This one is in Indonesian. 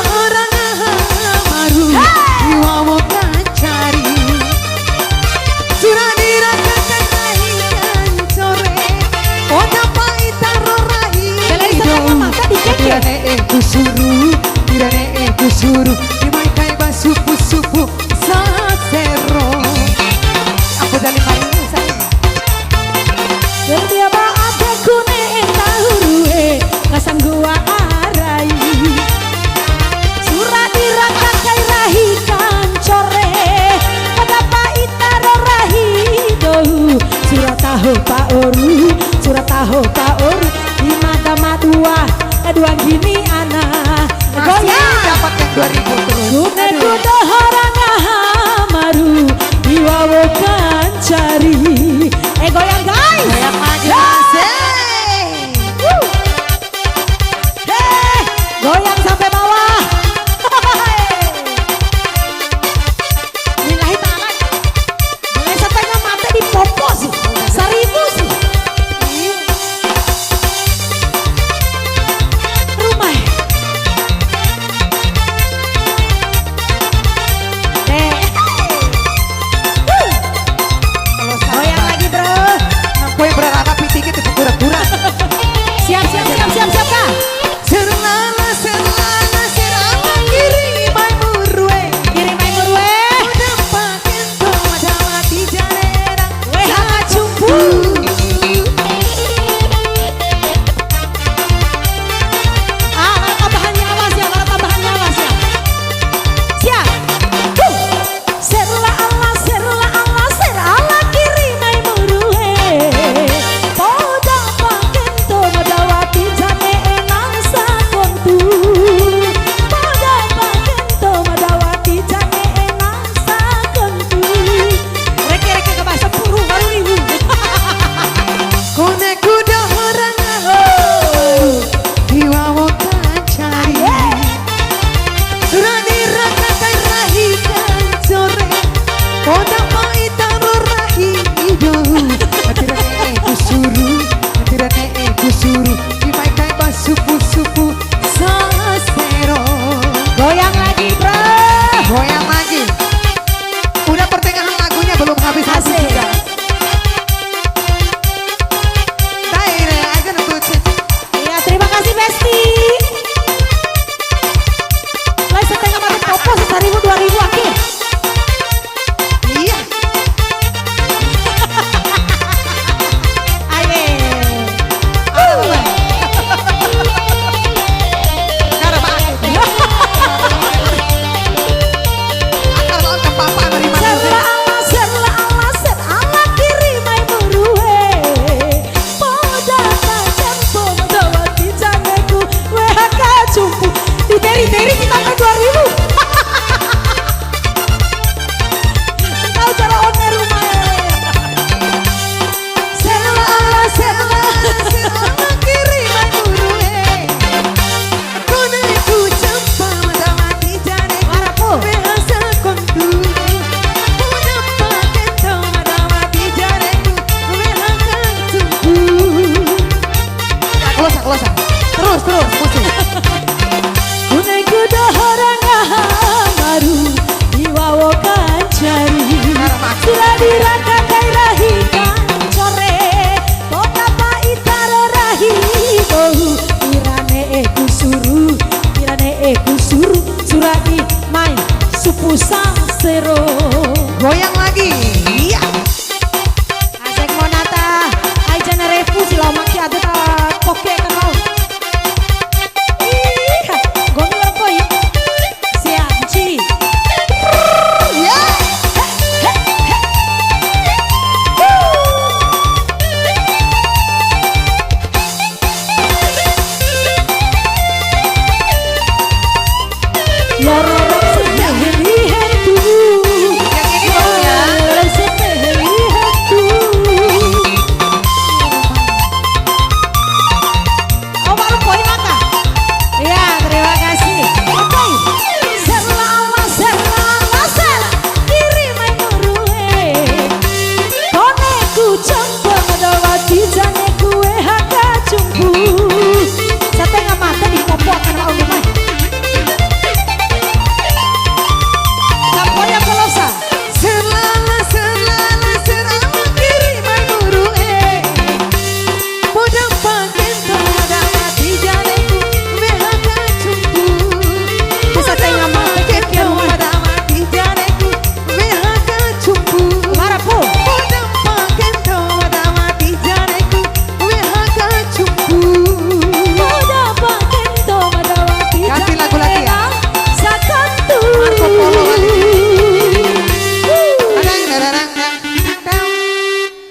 orang maru Iwawo kancari Surah dirakakan rahikan sore Oda paitaro rahido Tirane kusuru Tirane kusuru Dimai kai basupu-supu Sasero Aku dari marimu sayang Setiap ada kune tahurue Ngasang gua arai Surah dirakakai rahikan core Pada paitaro rahido Surah tahu pak oru Surah tahu pak oru Di mata matua Aduan gini anak Masih dapat yang 2000 terus Kune kuda orang maru Iwawo kancari Goyang guys Goyang lagi Goyang sampai bawah Lillahi ta'ala Boleh setengah mata di popo sih 1000 sih Rumah Goyang lagi bro Kue berharap pitiknya itu pura-pura Siap kak Serlana serama kiri mai murwe Kiri main murwe Udah pakai mati jarera Sangat cumpu Kalau tambahannya awas ya Siap Serla Allah kiri main murwe Poda pakai madawati jane enang sakontu Poda pakai madawati jane enang sakontu Reke ke bahasa puru baru ibu Kone kuda orang Iwawo kancari Surah dirakakan rahikan sore Oda paitaro rahido Atirane kusuru Dimai kai basupu-supu Sasero Goyang lagi bro Goyang lagi Udah pertengahan lagunya belum habis-habis Asik. juga Daire aja nunggu Ya terima kasih Besti Lai setengah mata popo 1000 2000 akhir Iya Aye Karena Pak Akar lawan ke papa dari mana Serla Allah kiri mai muruhe Poda kacang pomodawati janeku Wehaka cumpu Di teri kita ke 2000 Tahu cara owner rumah Serla kiri mai murue Kone ku campa madawati jane Warapu Behasa kontu Udah pakai tau madawati jane Behakan tumpu Kelosa Terus musik Kune kuda orang maru Iwawo kancari Sila dirakakai rahikan core Kota paitaro rahido Irane kusuru Surai main supu sasero Goyang lagi Iya Asek monata Aijana refu sila maki ada ta poke kan mau Gomi berpoi Siap Ci Loro